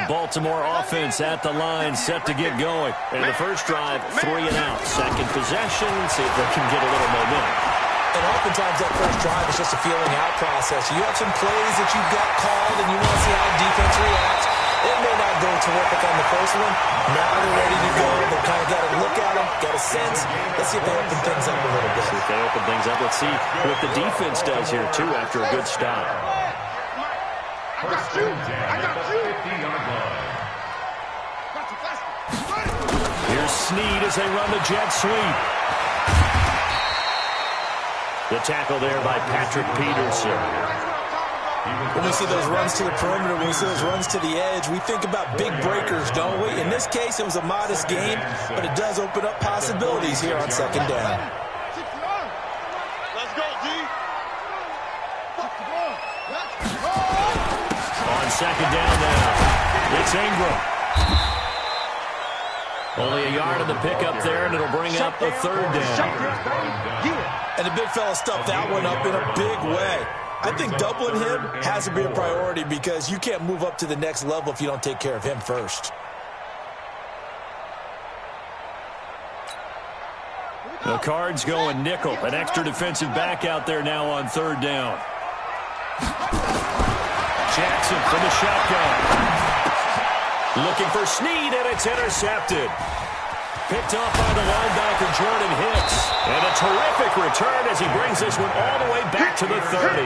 the Baltimore offense at the line, set to get going. And the first drive, 3 and out. Second possession, see if they can get a little momentum. And oftentimes that first drive is just a feeling out process. You have some plays that you've got called and you want to see how the defense reacts. It may not go terrific on the first one. Now they're ready to go. They've kind of got to look at them, got a sense. Let's see if they open things up a little bit. See if they open things up. Let's see what the defense does here, too, after a good stop. I got you. Here's Snead as they run the jet sweep. The tackle there by Patrick Peterson. When we see those runs to the perimeter, when we see those runs to the edge, we think about big breakers, don't we? In this case, it was a modest game, but it does open up possibilities here on second down. Let's go, D. On second down now, it's Ingram. Only a yard of the pickup there, and it'll bring up the third down. And the big fella stuffed that one up in a big way. I think doubling him has to be a priority because you can't move up to the next level if you don't take care of him first. The Cards going nickel. An extra defensive back out there now on third down. Jackson from the shotgun. Looking for Snead, and it's intercepted. Picked off by the linebacker, Jordan Hicks. And a terrific return as he brings this one all the way back to the 30.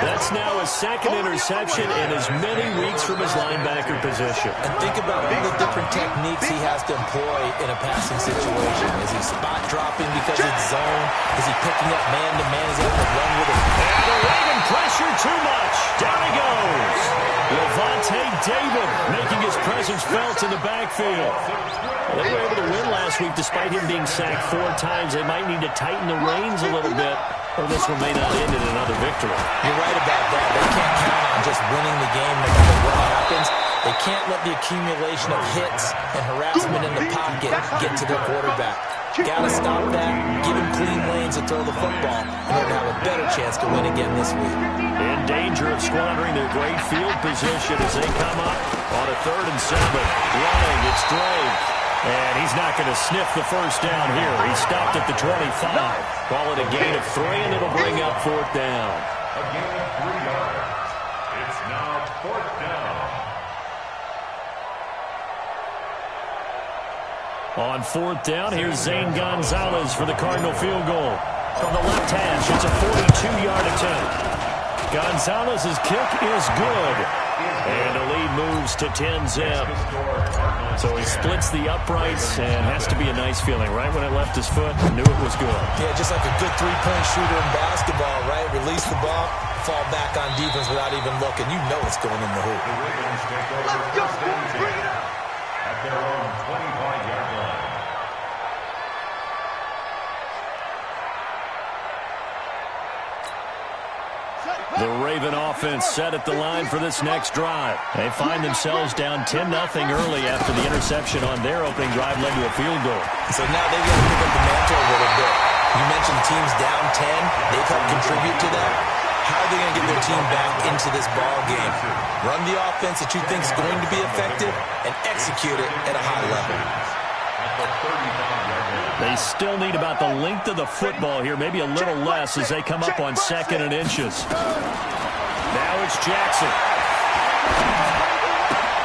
That's now his second interception in as many weeks from his linebacker position. And think about all the different techniques he has to employ in a passing situation. Is he spot dropping because it's zone? Is he picking up man-to-man? Is he able to run with it? And the Raven pressure too much. Down he goes. Levante David making his presence felt in the backfield. They were able to win last week despite him being sacked 4 times. They might need to tighten the reins a little bit, or this one may not end in another victory. You're right about that. They can't count on just winning the game no matter what happens. They can't let the accumulation of hits and harassment in the pocket get to their quarterback. Got to stop that, give him clean lanes to throw the football in order to have a better chance to win again this week. In danger of squandering their great field position as they come up on a 3rd and 7. Running, it's Drake. And he's not going to sniff the first down here. He stopped at the 25. Call it a gain of 3, and it'll bring up 4th down. A gain of 3 yards. It's now 4th down. On 4th down, here's Zane Gonzalez for the Cardinal field goal. From the left hash, it's a 42-yard attempt. Gonzalez's kick is good. And the lead moves to 10-zip. So he splits the uprights and has to be a nice feeling. Right when it left his foot, knew it was good. Yeah, just like a good three-point shooter in basketball, right? Release the ball, fall back on defense without even looking. You know it's going in the hoop. The Ravens take over first and 10 at their own 25-yard line. The Raven offense set at the line for this next drive. They find themselves down 10-0 early after the interception on their opening drive led to a field goal. So now they've got to pick up the mantle a little bit. You mentioned teams down 10. They've helped contribute to that. How are they going to get their team back into this ball game? Run the offense that you think is going to be effective and execute it at a high level. They still need about the length of the football here, maybe a little less as they come up on 2nd and inches. Now it's Jackson.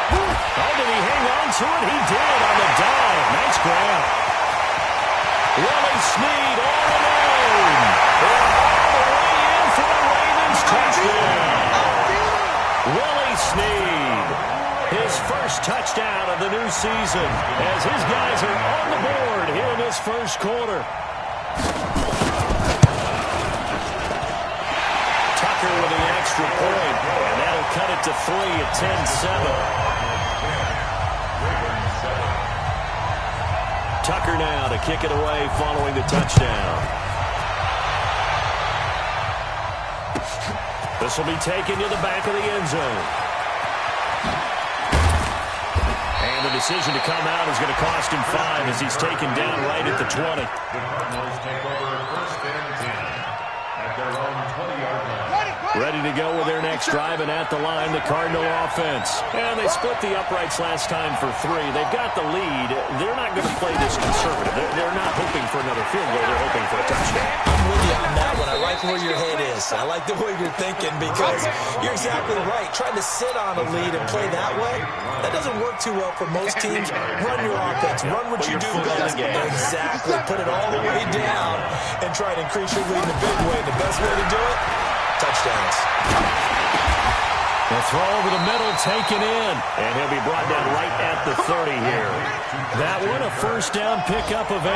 Oh, did he hang on to it? He did on the dive. Nice grab. Willie Snead all alone. And all the way in for the Ravens touchdown. Willie Snead. His first touchdown of the new season as his guys are on the board here in this first quarter. Tucker with an extra point, and that'll cut it to 3 at 10-7. Tucker now to kick it away following the touchdown. This will be taken to the back of the end zone. And the decision to come out is going to cost him 5 as he's taken down right at the 20. The Cardinals take over first and 10 at their own 20-yard line. Ready to go with their next drive, and at the line, the Cardinal offense. And they split the uprights last time for 3. They've got the lead. They're not going to play this conservative. They're not hoping for another field goal. They're hoping for a touchdown. I'm with you on that one. I like where your head is. I like the way you're thinking because you're exactly right. Trying to sit on a lead and play that way, that doesn't work too well for most teams. Run your offense. Run what you do best. Exactly. Put it all the way down and try to increase your lead in a big way. The best way to do it, touchdowns. The throw over the middle, taken in. And he'll be brought down right at the 30 here. That one, a first down pickup of 8.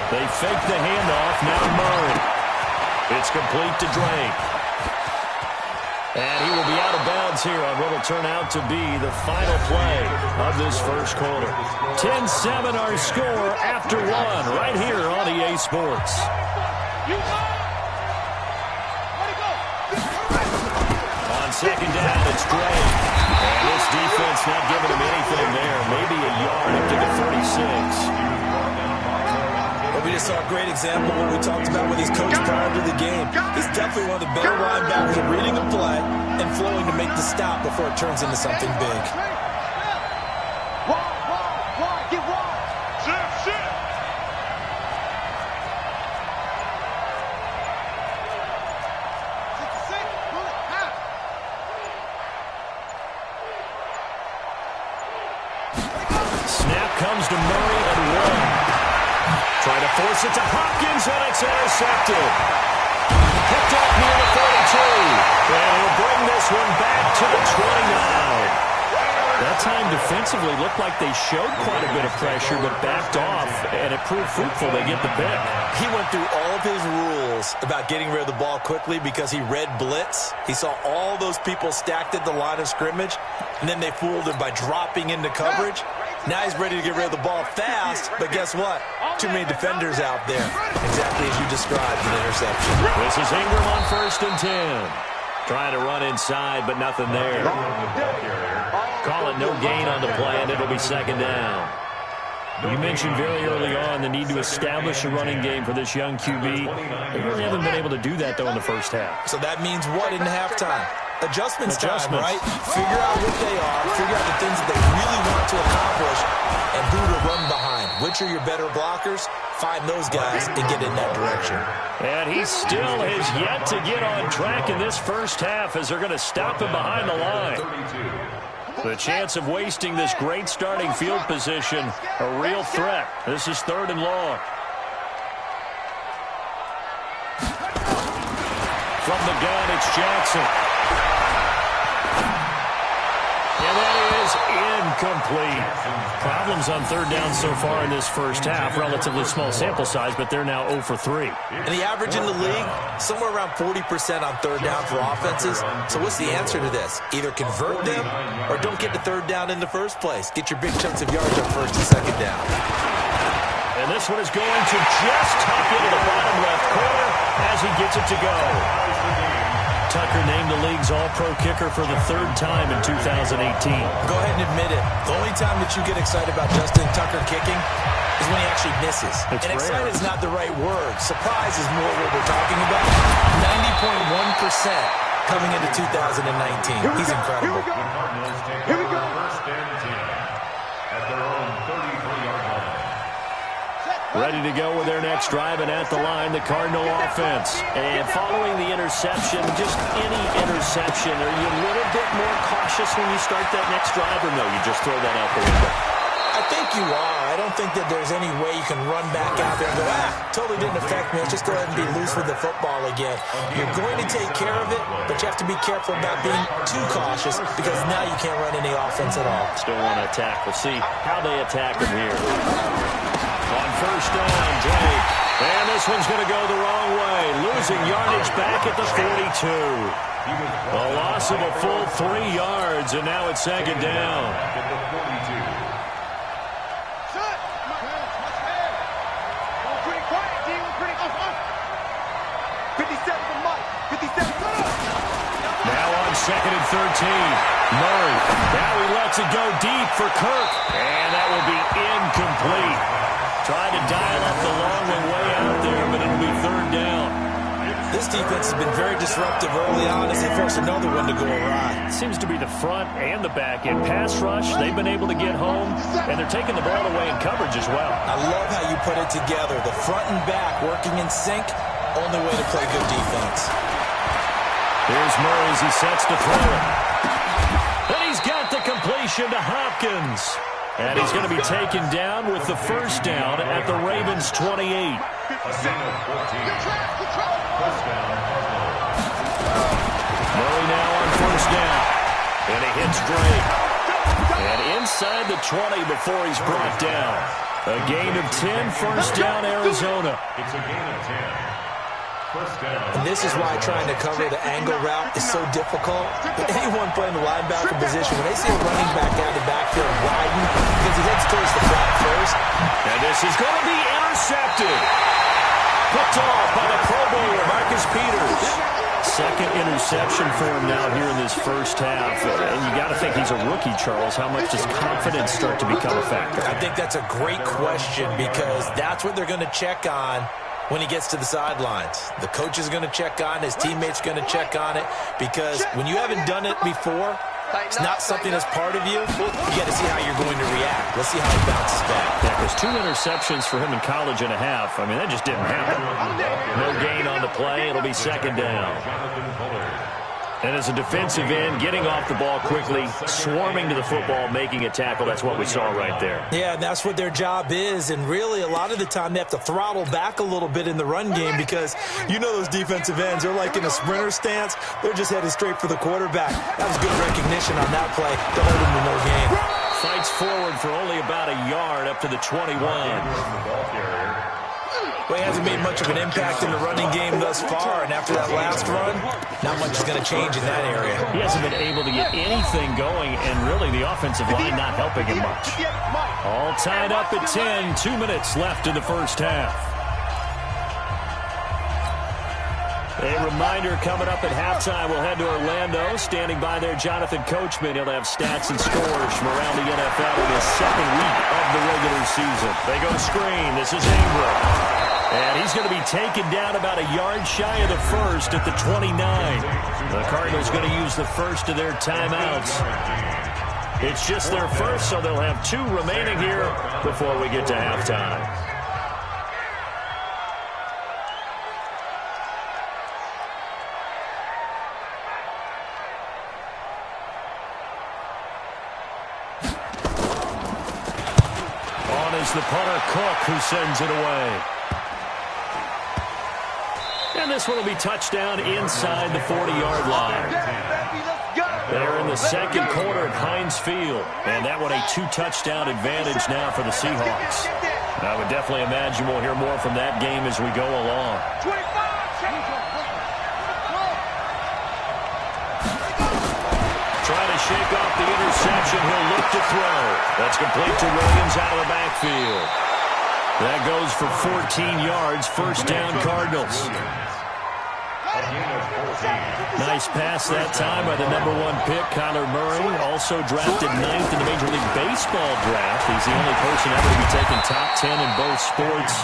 They fake the handoff. Now Murray. It's complete to Drake. And he will be out of bounds here on what will turn out to be the final play of this first quarter. 10-7 our score after 1 right here on EA Sports. On second down, it's Drake. And this defense not giving him anything there. Maybe a yard up to the 36. Well, we just saw a great example of what we talked about with his coach prior to the game. He's definitely one of the better linebackers at reading a play and flowing to make the stop before it turns into something big. Snap comes to Murray at 1. Trying to force it to Hopkins, and it's intercepted. Picked up near the 42. And he'll bring this one back to the 29. That time defensively looked like they showed quite a bit of pressure, but backed off, and it proved fruitful. They get the pick. He went through all of his rules about getting rid of the ball quickly because he read blitz. He saw all those people stacked at the line of scrimmage, and then they fooled him by dropping into coverage. Now he's ready to get rid of the ball fast, but guess what? Too many defenders out there. Exactly as you described, an interception. This is Ingram on 1st and 10. Trying to run inside, but nothing there. Call it no gain on the play, and it'll be second down. You mentioned very early on the need to establish a running game for this young QB. They really haven't been able to do that, though, in the first half. So that means what in halftime? Adjustments time, right? Figure out what they are, figure out the things that they really want to accomplish, and who to run behind. Which are your better blockers? Find those guys and get in that direction. And he still has yet to get on track in this first half as they're going to stop him behind the line. The chance of wasting this great starting field position, a real threat. This is 3rd and long. From the gun, it's Jackson. And that is incomplete. Problems on 3rd down so far in this first half. Relatively small sample size, but they're now 0 for 3. And the average in the league, somewhere around 40% on 3rd down for offenses. So what's the answer to this? Either convert them or don't get to 3rd down in the first place. Get your big chunks of yards on 1st and 2nd down. And this one is going to just tuck into the bottom left corner as he gets it to go. Tucker named the league's all-pro kicker for the 3rd time in 2018. Go ahead and admit it. The only time that you get excited about Justin Tucker kicking is when he actually misses. It's and rare. excited is not the right word. Surprise is more what we're talking about. 90.1% coming into 2019. He's incredible. Here we go. 1st and 10 at their own 33-yard line. Ready to go with their next drive, and at the line, the Cardinal offense. And following the interception, just any interception, are you a little bit more cautious when you start that next drive, or no, you just throw that out the window? I think you are. I don't think that there's any way you can run back out there and go, totally didn't affect me. Let's just go ahead and be loose with the football again. You're going to take care of it, but you have to be careful about being too cautious because now you can't run any offense at all. Still want to attack. We'll see how they attack him here. On 1st down, Drake. And this one's going to go the wrong way. Losing yardage back at the 42. A loss of a full 3 yards, and now it's 2nd down. At the 42. Now on 2nd and 13. Murray. Now he lets it go deep for Kirk. And that will be incomplete. Tried to dial up the long one way out there, but it'll be 3rd down. This defense has been very disruptive early on as they force another one to go awry. Seems to be the front and the back end. Pass rush, they've been able to get home, and they're taking the ball away in coverage as well. I love how you put it together. The front and back working in sync, only way to play good defense. Here's Murray as he sets to throw it. And he's got the completion to Hopkins. And he's going to be taken down with the first down at the Ravens' 28. A gain of 14. First down, Murray now on first down. And he hits Drake. And inside the 20 before he's brought down. A gain of 10, first down, Arizona. It's a gain of 10. First down. And this is why trying to cover the angle route is so difficult. But anyone playing the linebacker position, when they see a running back out of the backfield widen, because he heads towards the flat first. And this is going to be intercepted. Picked off by the Pro Bowler, Marcus Peters. Second interception for him now here in this first half. And you got to think he's a rookie, Charles. How much does confidence start to become a factor? I think that's a great question because that's what they're going to check on when he gets to the sidelines. The coach is going to check on it. His teammates going to check on it because when you haven't done it before, it's not something that's part of you. You got to see how you're going to react. Let's see how he bounces back. Yeah, because 2 interceptions for him in college and a half. I mean, that just didn't happen. No gain on the play. It'll be second down. And as a defensive end, getting off the ball quickly, swarming to the football, making a tackle, that's what we saw right there. Yeah, and that's what their job is. And really, a lot of the time, they have to throttle back a little bit in the run game because you know those defensive ends, they're like in a sprinter stance. They're just headed straight for the quarterback. That was good recognition on that play to hold him to no gain. Fights forward for only about a yard up to the 21. Well, he hasn't made much of an impact in the running game thus far, and after that last run, not much is going to change in that area. He hasn't been able to get anything going, and really the offensive line not helping him much. All tied up at 10, 2 minutes left in the first half. A reminder coming up at halftime, we'll head to Orlando. Standing by there, Jonathan Coachman. He'll have stats and scores from around the NFL in his second week of the regular season. They go screen. This is Ingram. And he's going to be taken down about a yard shy of the first at the 29. The Cardinals going to use the first of their timeouts. It's just their first, so they'll have 2 remaining here before we get to halftime. On is the punter, Cook, who sends it away. And this one will be touchdown inside the 40-yard line. They're in the second quarter at Heinz Field. And that one a 2-touchdown advantage now for the Seahawks. I would definitely imagine we'll hear more from that game as we go along. Trying to shake off the interception. He'll look to throw. That's complete to Williams out of the backfield. That goes for 14 yards. First down, Cardinals. Nice pass that time by the #1 pick, Kyler Murray. Also drafted 9th in the Major League Baseball draft. He's the only person ever to be taken top 10 in both sports.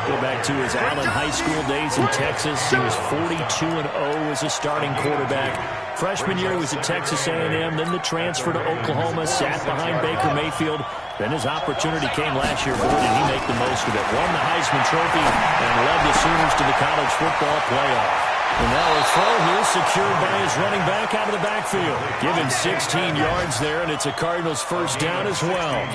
Go back to his Allen High School days in Texas. He was 42-0 as a starting quarterback. Freshman year, he was at Texas A&M. Then the transfer to Oklahoma, sat behind Baker Mayfield. Then his opportunity came last year. Boy, did he make the most of it. Won the Heisman Trophy and led the Sooners to the college football playoff. And now a throw here secured by his running back out of the backfield. Given 16 yards there, and it's a Cardinals first down as well.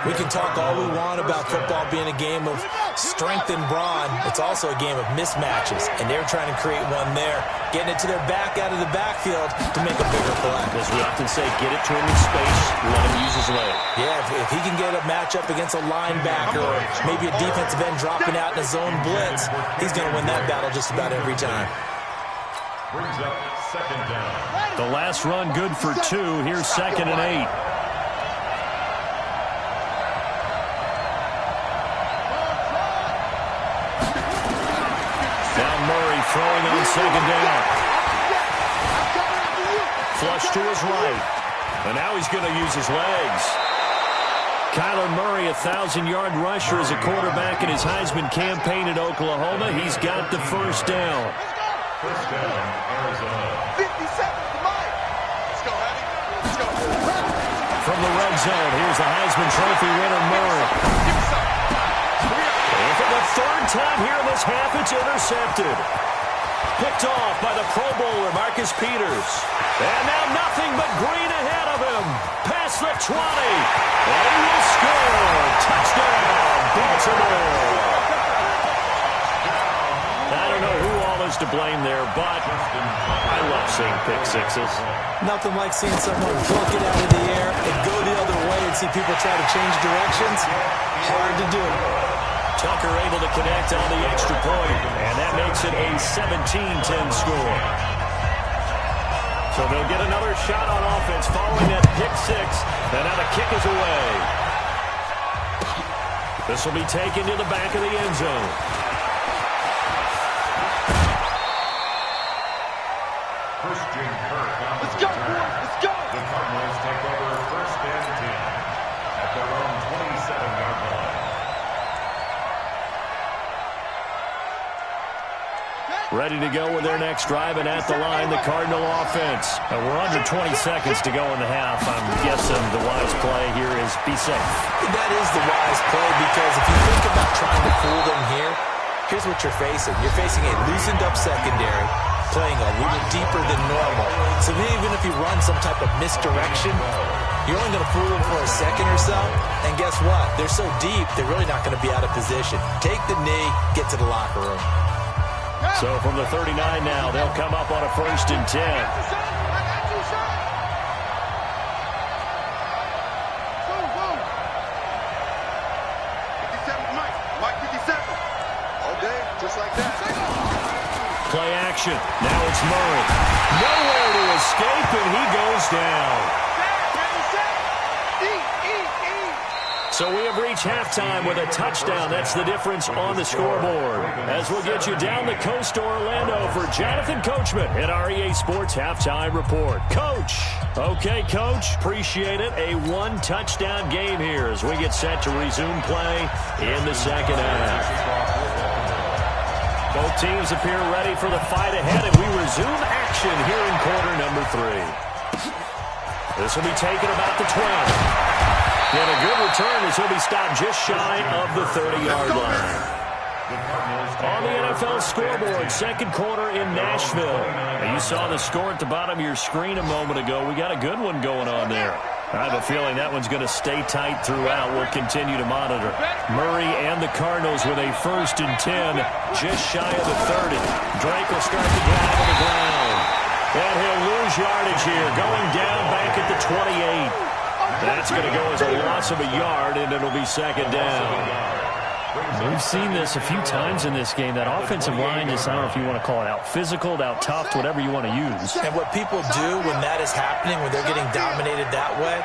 We can talk all we want about football being a game of strength and brawn. It's also a game of mismatches, and they're trying to create one there, getting it to their back out of the backfield to make a bigger play. As we often say, get it to him in space, let him use his leg. Yeah, if he can get a matchup against a linebacker or maybe a defensive end dropping out in a zone blitz, he's going to win that battle just about every time. Brings up second down. The last run good for 2. Here's 2nd and 8. Throwing on second down. Flush to his right. And now he's going to use his legs. Kyler Murray, 1,000-yard rusher as a quarterback in his Heisman campaign at Oklahoma. He's got the first down. First down, Arizona. 50 seconds to Mike. Let's go, Hattie. Let's go. From the red zone, here's the Heisman Trophy winner, Murray. And for the third time here in this half, it's intercepted. Picked off by the Pro Bowler, Marcus Peters. And now nothing but green ahead of him. Past the 20. And he will score. Touchdown, Baltimore. I don't know who all is to blame there, but I love seeing pick sixes. Nothing like seeing someone pluck it out of the air and go the other way and see people try to change directions. Hard to do. Tucker able to connect on the extra point, and that makes it a 17-10 score. So they'll get another shot on offense following that pick six, and now the kick is away. This will be taken to the back of the end zone. Christian Kirk on the Let's go, return. boys. Let's go. The Cardinals take over first and 10 at their own 27-yard line. Ready to go with their next drive, and at the line, the Cardinal offense. And we're under 20 seconds to go in the half. I'm guessing the wise play here is be safe. That is the wise play, because if you think about trying to fool them here, here's what you're facing. You're facing a loosened up secondary, playing a little deeper than normal. So even if you run some type of misdirection, you're only going to fool them for a second or so. And guess what? They're so deep, they're really not going to be out of position. Take the knee, get to the locker room. So from the 39 now, they'll come up on a first and 10. Just like that. Play action. Now it's Murray. Nowhere to escape, and he goes down. So we have reached halftime with a touchdown. That's the difference on the scoreboard. As we'll get you down the coast to Orlando for Jonathan Coachman at REA Sports Halftime Report. Coach. Okay, Coach. Appreciate it. A one-touchdown game here as we get set to resume play in the second half. Both teams appear ready for the fight ahead, and we resume action here in quarter number 3. This will be taken about the 12. And a good return as he'll be stopped just shy of the 30-yard line. On the NFL scoreboard, second quarter in Nashville. Now, you saw the score at the bottom of your screen a moment ago. We got a good one going on there. I have a feeling that one's going to stay tight throughout. We'll continue to monitor. Murray and the Cardinals with a first and 10, just shy of the 30. Drake will start the drive on the ground. And he'll lose yardage here, going down back at the 28. That's going to go as a loss of a yard, and it'll be second down. We've seen this a few times in this game. That offensive line just, I don't know if you want to call it out physical, out tough, whatever you want to use. And what people do when that is happening, when they're getting dominated that way,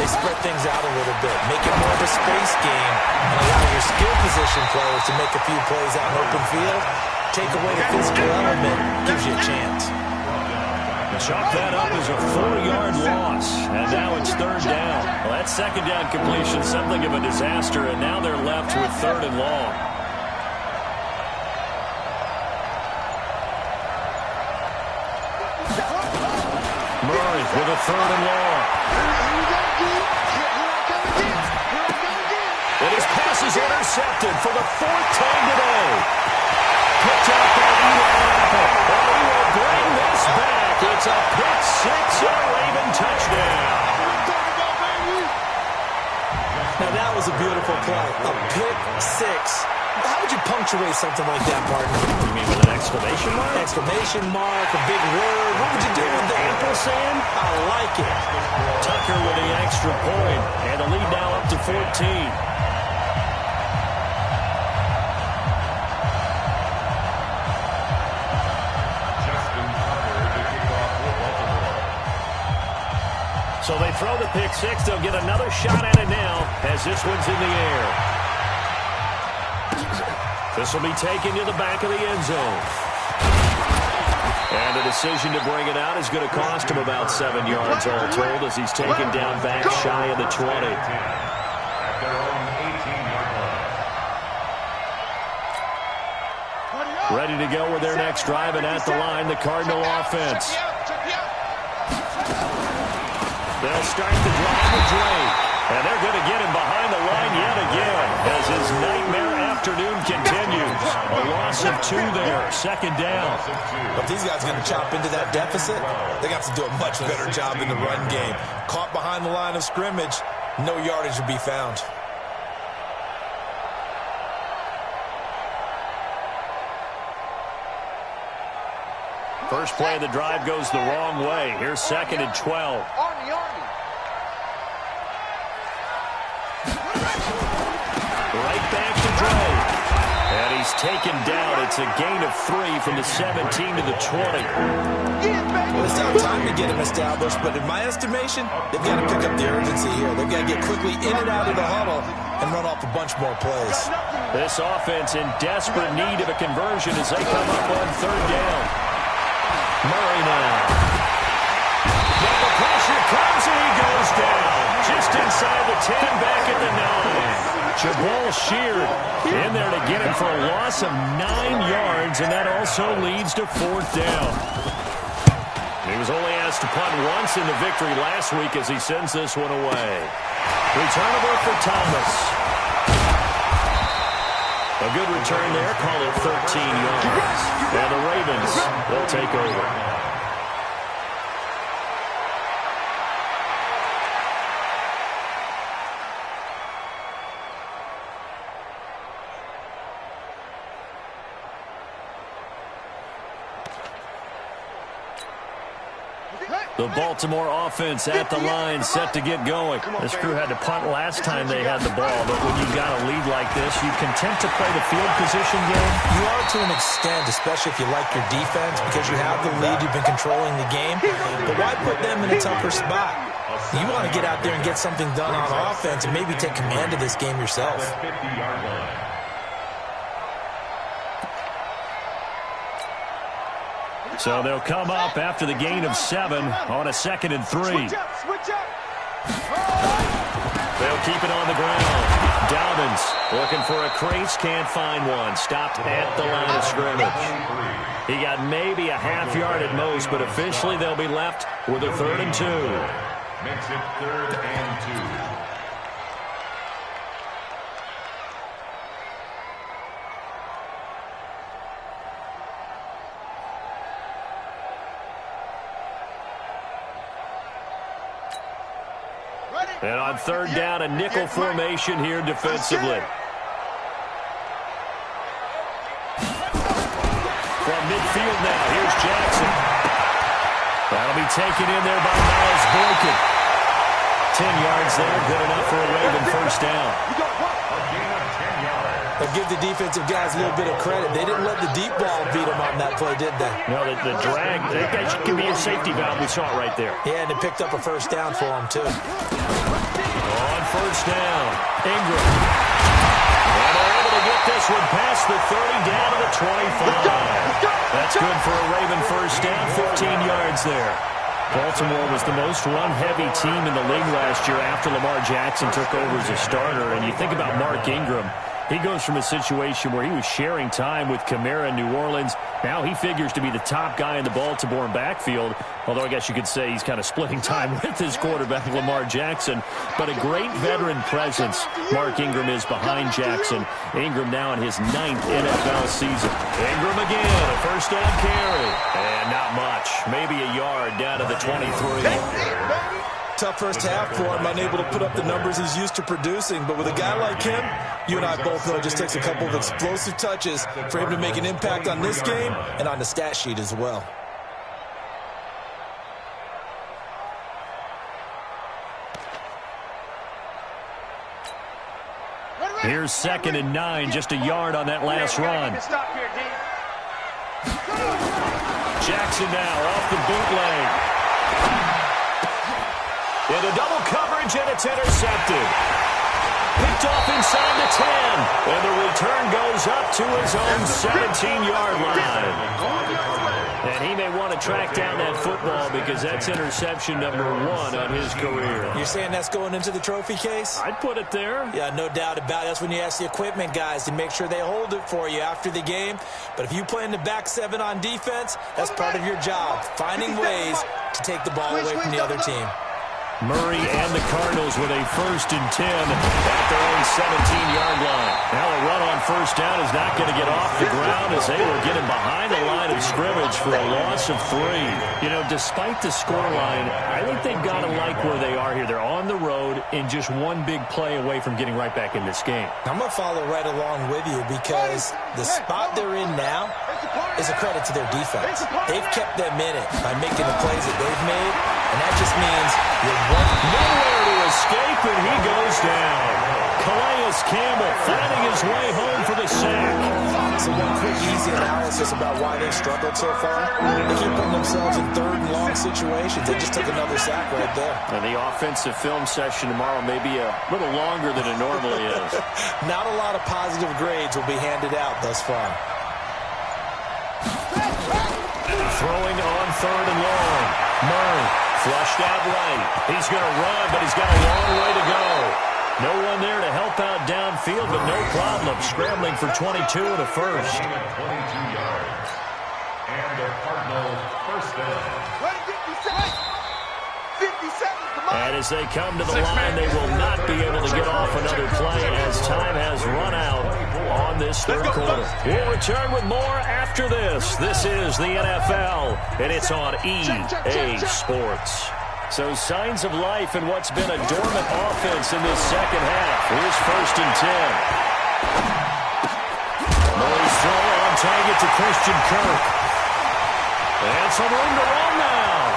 they spread things out a little bit, make it more of a space game, and allow your skill position players to make a few plays out in open field. Take away the physical element, gives you a chance. Chalk that up as a 4-yard loss, and now it's third down. Well, that second down completion, something of a disaster, and now they're left with third and long. Murray with a third and long. And his pass is intercepted for the 4th time today. Picked up by Eli Apple. And he will bring this back. It's a pick six and a Raven touchdown. Now that was a beautiful play. A pick six. How would you punctuate something like that, partner? You mean with an exclamation mark? Exclamation mark, a big word. What would you do with the ampersand? I like it. Tucker with the extra point, and the lead now up to 14. So they throw the pick six. They'll get another shot at it now as this one's in the air. This will be taken to the back of the end zone. And the decision to bring it out is going to cost him about 7 yards all told as he's taken down back shy of the 20. Ready to go with their next drive, and at the line, the Cardinal offense. They'll start the drive with Drake. And they're going to get him behind the line yet again as his nightmare afternoon continues. A loss of 2 there, 2nd down. If these guys are going to chop into that deficit, they got to do a much better job in the run game. Caught behind the line of scrimmage, no yardage to be found. First play of the drive goes the wrong way. Here's 2nd and 12. Right back to Drake. And he's taken down. It's a gain of 3 from the 17 to the 20. Well, it's not time to get him established, but in my estimation, they've got to pick up the urgency here. They've got to get quickly in and out of the huddle and run off a bunch more plays. This offense in desperate need of a conversion as they come up on 3rd down. Murray now. Now the pressure comes and he goes down. Just inside the 10, back at the 9. Jabal sheared in there to get him for a loss of 9 yards, and that also leads to 4th down. He was only asked to punt once in the victory last week as he sends this one away. Returnable for Thomas. A good return there, call it 13 yards. And the Ravens will take over. The Baltimore offense at the line, set to get going. This crew had to punt last time they had the ball, but when you've got a lead like this, you content to play the field position game? You are to an extent, especially if you like your defense, because you have the lead, you've been controlling the game. But why put them in a tougher spot? You want to get out there and get something done on offense and maybe take command of this game yourself. So they'll come up after the gain of 7 on a 2nd and 3. They'll keep it on the ground. Dobbins looking for a crease, can't find one. Stopped at the line of scrimmage. He got maybe a half yard at most, but officially they'll be left with a 3rd and 2. Makes it 3rd and 2. And on 3rd down, a nickel formation here defensively. From midfield now, here's Jackson. That'll be taken in there by Miles Boykin. 10 yards there, good enough for a Raven 1st down. They'll give the defensive guys a little bit of credit. They didn't let the deep ball beat them on that play, did they? No, the drag, that can be a safety valve. We saw it right there. Yeah, and it picked up a 1st down for them, too. On 1st down, Ingram. And they're able to get this one past the 30 down to the 25. That's good for a Raven 1st down, 15 yards there. Baltimore was the most run-heavy team in the league last year after Lamar Jackson took over as a starter. And you think about Mark Ingram. He goes from a situation where he was sharing time with Kamara in New Orleans. Now he figures to be the top guy in the Baltimore backfield, although I guess you could say he's kind of splitting time with his quarterback, Lamar Jackson. But a great veteran presence, Mark Ingram is behind Jackson. Ingram now in his 9th NFL season. Ingram again, a 1st down carry. And not much, maybe a yard down to the 23. Tough first half for him, unable to put up the numbers he's used to producing. But with a guy like him, you and I both know it just takes a couple of explosive touches for him to make an impact on this game and on the stat sheet as well. Here's 2nd and 9, just a yard on that last run. Jackson now off the bootleg. Into double coverage, and it's intercepted. Picked off inside the 10. And the return goes up to his own 17-yard line. And he may want to track down that football because that's interception number 1 on his career. You're saying that's going into the trophy case? I'd put it there. Yeah, no doubt about it. That's when you ask the equipment guys to make sure they hold it for you after the game. But if you play in the back 7 on defense, that's part of your job, finding ways to take the ball away from the other team. Murray and the Cardinals with a 1st and 10 at their own 17-yard line. Now a run on 1st down is not going to get off the ground as they will get him behind the line of scrimmage for a loss of 3. You know, despite the scoreline, I think they've got to like where they are here. They're on the road and just one big play away from getting right back in this game. I'm going to follow right along with you because the spot they're in now is a credit to their defense. They've kept them in it by making the plays that they've made, and that just means you're nowhere to escape, and he goes down. Calais Campbell finding his way home for the sack. So one quick, easy analysis about why they've struggled so far. They keep putting themselves in 3rd and long situations. They just took another sack right there. And the offensive film session tomorrow may be a little longer than it normally is. Not a lot of positive grades will be handed out thus far. Throwing on 3rd and long. Murray flushed out right. He's going to run, but he's got a long way to go. No one there to help out downfield, but no problem. Scrambling for 22 and a 1st. 22 yards. And the Cardinals 1st down. 57. And as they come to the line, they will not be able to get off another play as time has run out on this 3rd quarter. We'll return with more after this. This is the NFL, and it's on EA Sports. So signs of life in what's been a dormant offense in this 2nd half. Here's 1st and 10. Murray's throw on target to Christian Kirk. And some room to run now.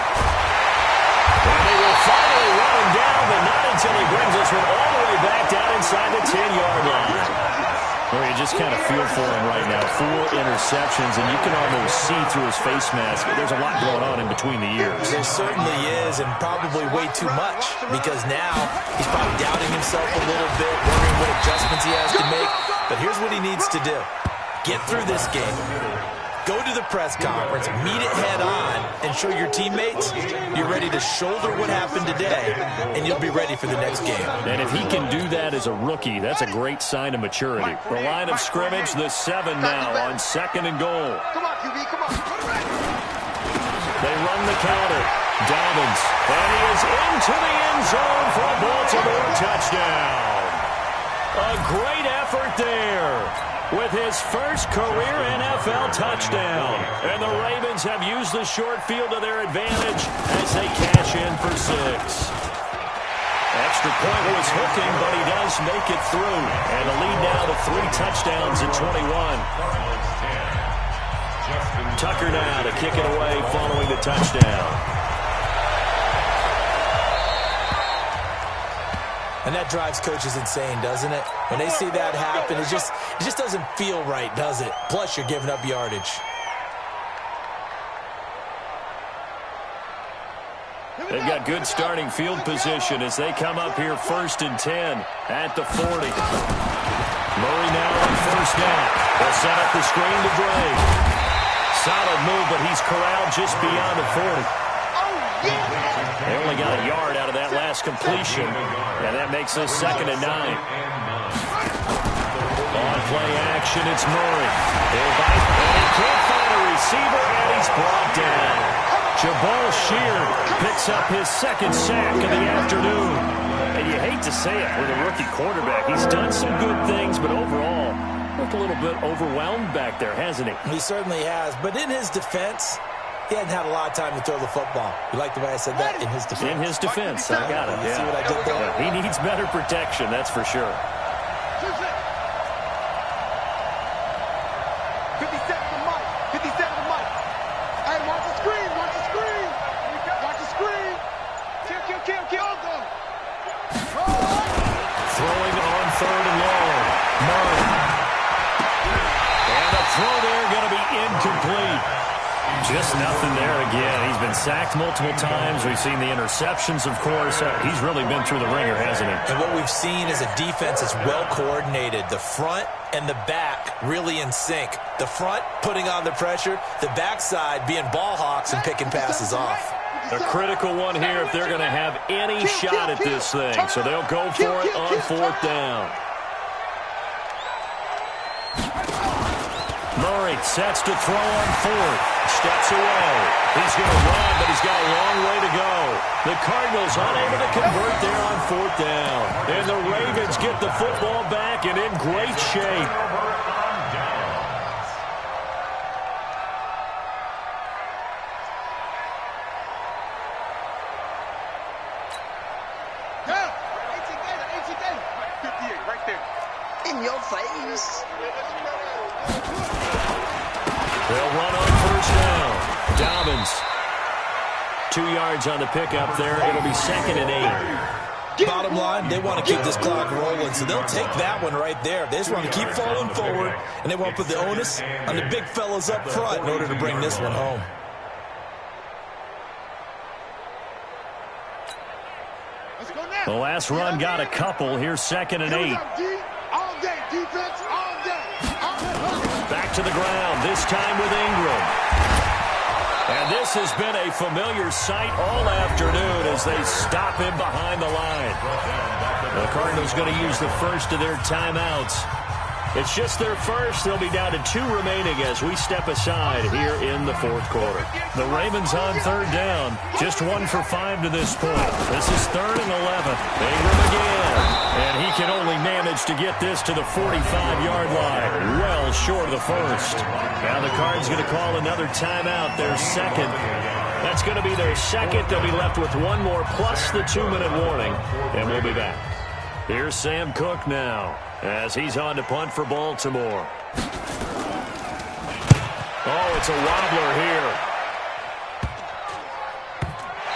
And they will finally run him down, but not until he brings this one all the way back down inside the 10-yard line. Well, you just kind of feel for him right now. 4 interceptions, and you can almost see through his face mask. There's a lot going on in between the ears. There certainly is, and probably way too much, because now he's probably doubting himself a little bit, wondering what adjustments he has to make. But here's what he needs to do. Get through this game. Go to the press conference, meet it head on, and show your teammates you're ready to shoulder what happened today, and you'll be ready for the next game. And if he can do that as a rookie, that's a great sign of maturity. The line of scrimmage, the 7 now on 2nd and goal. Come on, QB, come on. They run the counter. Dobbins, and he is into the end zone for a Baltimore touchdown. A great effort there, with his first career NFL touchdown. And the Ravens have used the short field to their advantage as they cash in for 6. Extra point was hooking, but he does make it through. And the lead now to 3 touchdowns at 21. Tucker now to kick it away following the touchdown. And that drives coaches insane, doesn't it? When they see that happen, it just doesn't feel right, does it? Plus, you're giving up yardage. They've got good starting field position as they come up here 1st and 10 at the 40. Murray now on 1st down. They'll set up the screen to Dre. Solid move, but he's corralled just beyond the 40. They only got a yard out of that last completion, and that makes this 2nd and 9. On play action, it's Murray. He'll bite, and he can't find a receiver, and he's brought down. Jabal Sheard picks up his 2nd sack of the afternoon. And you hate to say it with a rookie quarterback. He's done some good things, but overall, looked a little bit overwhelmed back there, hasn't he? He certainly has, but in his defense, he hadn't had a lot of time to throw the football. You like the way I said that? In his defense. In his defense, I got it. You see what I did there? Yeah, he needs better protection, that's for sure. 57 to Mike. 57 to Mike. Hey, watch the screen. Watch the screen. Watch the screen. Kill. Throwing on 3rd and long. Murray. And a throw there going to be incomplete. Just nothing there again. He's been sacked multiple times. We've seen the interceptions, of course. He's really been through the ringer, hasn't he? And what we've seen is a defense that's well coordinated. The front and the back really in sync. The front putting on the pressure, the backside being ball hawks and picking passes off. A critical one here if they're going to have any shot at this thing. So they'll go for it on 4th down. Murray sets to throw on 4th. Steps away. He's going to run, but he's got a long way to go. The Cardinals unable to convert there on 4th down. And the Ravens get the football back and in great shape. In your face. They'll run on 1st down. Dobbins. 2 yards on the pickup there. It'll be 2nd and 8. Bottom line, they want to keep this clock rolling, so they'll take that one right there. They just want to keep falling forward, and they want to put the onus on the big fellas up front in order to bring this one home. The last run got a couple. Here's 2nd and 8. All day, defense, all day. Back to the ground, this time with Ingram. And this has been a familiar sight all afternoon as they stop him behind the line. The Cardinals going to use the first of their timeouts. It's just their first. They'll be down to 2 remaining as we step aside here in the 4th quarter. The Ravens on 3rd down. Just 1 for 5 to this point. This is 3rd and 11. Ingram again. And he can only manage to get this to the 45-yard line. Well short of the first. Now the Cards going to call another timeout. Their second. That's going to be their second. They'll be left with 1 more plus the 2-minute warning. And we'll be back. Here's Sam Cook now as he's on to punt for Baltimore. Oh, it's a wobbler here.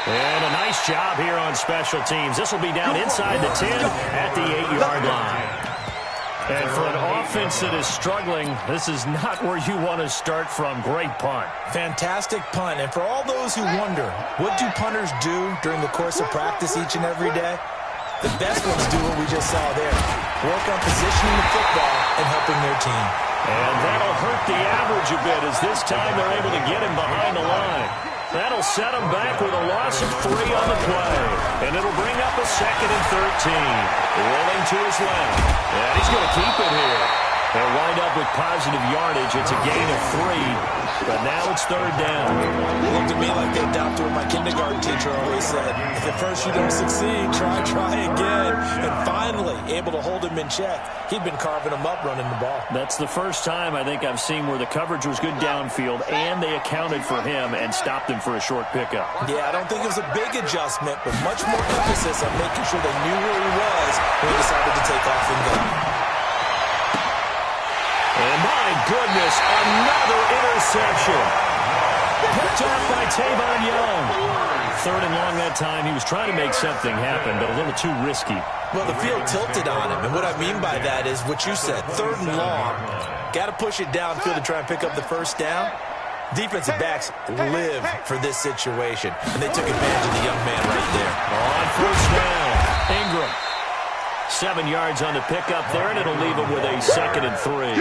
And a nice job here on special teams. This will be down inside the 10 at the 8-yard line. And for an offense that is struggling, this is not where you want to start from. Great punt. Fantastic punt. And for all those who wonder, what do punters do during the course of practice each and every day? The best ones do what we just saw there. Work on positioning the football and helping their team. And that'll hurt the average a bit as this time they're able to get him behind the line. That'll set him back with a loss of 3 on the play. And it'll bring up a 2nd and 13. Rolling to his left. And he's going to keep it here. They'll wind up with positive yardage. It's a gain of 3. But now it's 3rd down. It looked to me like they adopted what my kindergarten teacher always said. If at first you don't succeed, try again. And finally, able to hold him in check. He'd been carving him up running the ball. That's the first time I think I've seen where the coverage was good downfield and they accounted for him and stopped him for a short pickup. Yeah, I don't think it was a big adjustment, but much more emphasis on making sure they knew where he was when he decided to take off and go. And my goodness, another interception. Picked off by Tavon Young. 3rd and long that time. He was trying to make something happen, but a little too risky. Well, the field tilted on him, and what I mean by that is what you said, 3rd and long. Got to push it downfield to try and pick up the first down. Defensive backs live for this situation, and they took advantage of the young man right there. On 1st down, Ingram. 7 yards on the pickup there, and it'll leave him with a 2nd and 3.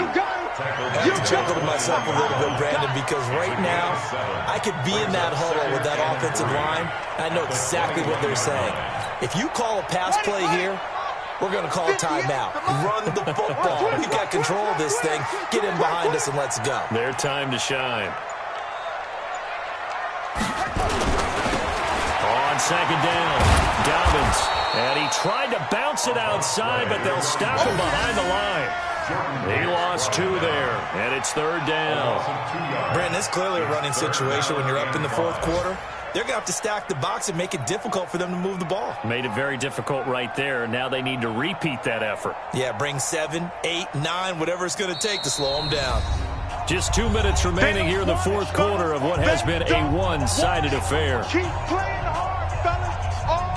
I have to chuckle to myself a little bit, Brandon, because right now I could be in that huddle with that offensive line. I know exactly what they're saying. If you call a pass play here, we're going to call a timeout. Run the football. We've got control of this thing. Get him behind us and let's go. Their time to shine. On 2nd down, Dobbins. And he tried to bounce it outside, but they'll stop him behind the line. He lost 2 there, and it's 3rd down. Brandon, it's clearly a running situation when you're up in the 4th quarter. They're going to have to stack the box and make it difficult for them to move the ball. Made it very difficult right there. Now they need to repeat that effort. Yeah, bring 7, 8, 9, whatever it's going to take to slow them down. Just 2 minutes remaining here in the 4th quarter of what has been a one-sided affair. Keep playing hard, fellas, all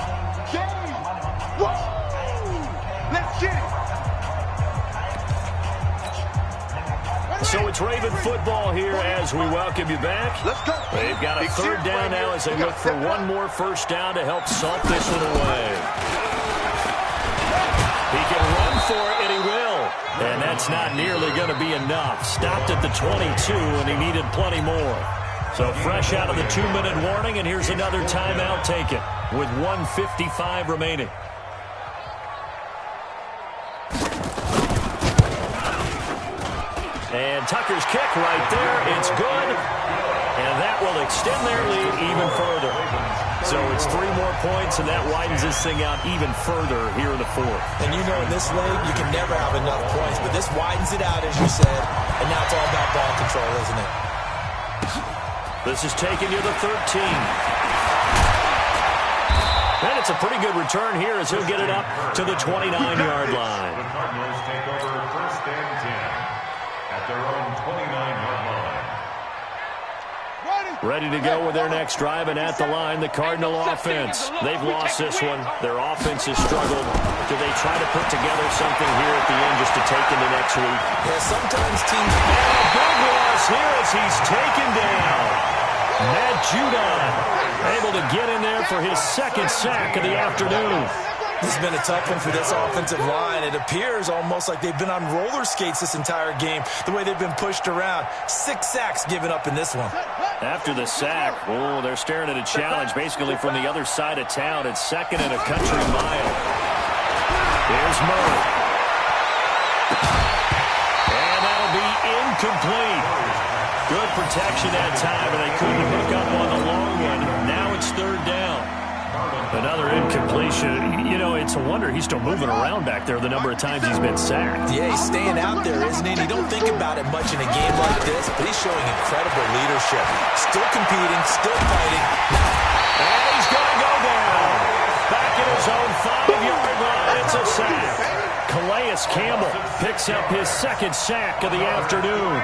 day. Whoa! Let's get it. So it's It's Raven football here as we welcome you back. Let's go. They've got a third down now as they look for one more first down to help salt this one away. He can run for it, and he will. And that's not nearly going to be enough. Stopped at the 22, and he needed plenty more. So fresh out of the 2-minute warning, and here's another timeout taken with 1:55 remaining. And Tucker's kick right there. It's good. And that will extend their lead even further. So it's 3 more points, and that widens this thing out even further here in the fourth. And you know in this league, you can never have enough points. But this widens it out, as you said. And now it's all about ball control, isn't it? This is taking you to 13. And it's a pretty good return here as he'll get it up to the 29-yard line. The Cardinals take over first and 10 at their own 29-yard line. Ready to go with their next drive, and at the line, the Cardinal offense. They've lost this one. Their offense has struggled. Do they try to put together something here at the end just to take into next week? Yeah, sometimes teams... And a big loss here as he's taken down. Matt Judon able to get in there for his second sack of the afternoon. This has been a tough one for this offensive line. It appears almost like they've been on roller skates this entire game, the way they've been pushed around. 6 sacks given up in this one. After the sack, oh, they're staring at a challenge basically from the other side of town. It's second and a country mile. Here's Murray. And that'll be incomplete. Good protection that time, and they couldn't hook up on the long one. Now it's third down. Another incompletion. You know, it's a wonder he's still moving around back there the number of times he's been sacked. Yeah, he's staying out there, isn't he? You don't think about it much in a game like this, but he's showing incredible leadership. Still competing, still fighting. And he's going to go down. Back at his own 5-yard line, it's a sack. Calais Campbell picks up his second sack of the afternoon.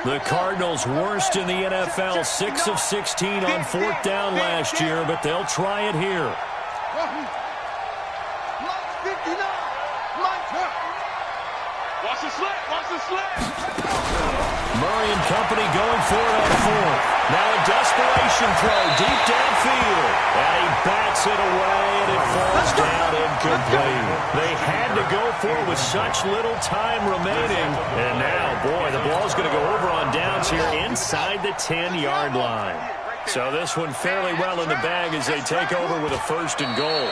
The Cardinals worst in the NFL, 6 of 16 on fourth down last year, but they'll try it here. Watch the slip, watch the slip. Murray and company going for it on fourth. Now a desperation throw deep downfield. And he bats it away, and it falls down incomplete. They had to go for it with such little time remaining. And now, boy, the ball's going to go over on downs here inside the 10-yard line. So this one fairly well in the bag as they take over with a first and goal.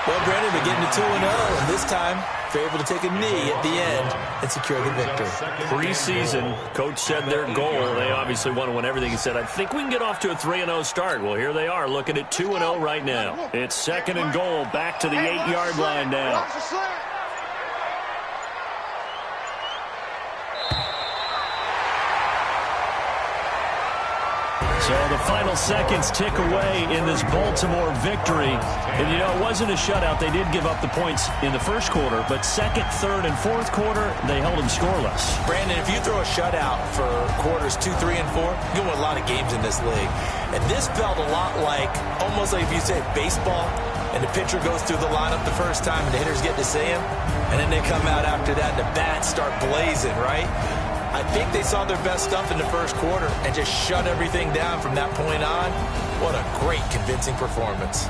Well, Brandon, we're getting to 2-0, and this time they're able to take a knee at the end and secure the victory. Preseason, coach said their goal, they obviously want to win everything. He said, I think we can get off to a 3-0 start. Well, here they are looking at 2-0 right now. It's second and goal, back to the 8-yard line now. So the final seconds tick away in this Baltimore victory. And, you know, it wasn't a shutout. They did give up the points in the first quarter, but second, third, and fourth quarter, they held them scoreless. Brandon, if you throw a shutout for quarters 2, 3, and 4, you win a lot of games in this league. And this felt a lot like, almost like if you say baseball, and the pitcher goes through the lineup the first time, and the hitters get to see him, and then they come out after that, and the bats start blazing, right? I think they saw their best stuff in the first quarter and just shut everything down from that point on. What a great, convincing performance.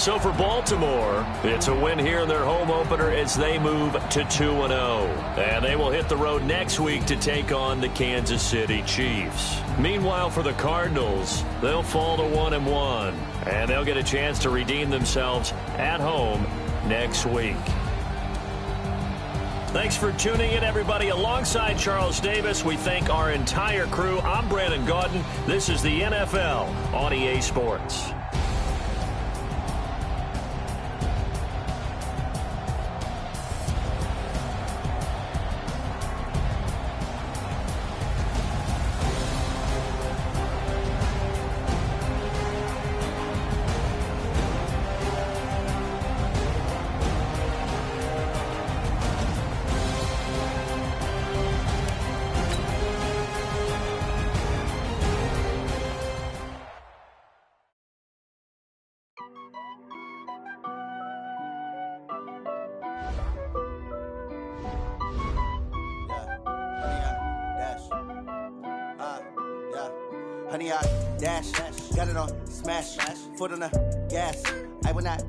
So for Baltimore, it's a win here in their home opener as they move to 2-0. And they will hit the road next week to take on the Kansas City Chiefs. Meanwhile, for the Cardinals, they'll fall to 1-1. And they'll get a chance to redeem themselves at home next week. Thanks for tuning in, everybody. Alongside Charles Davis, we thank our entire crew. I'm Brandon Gaudin. This is the NFL on EA Sports. Honey, I dash, got it on smash, foot on the gas. I will not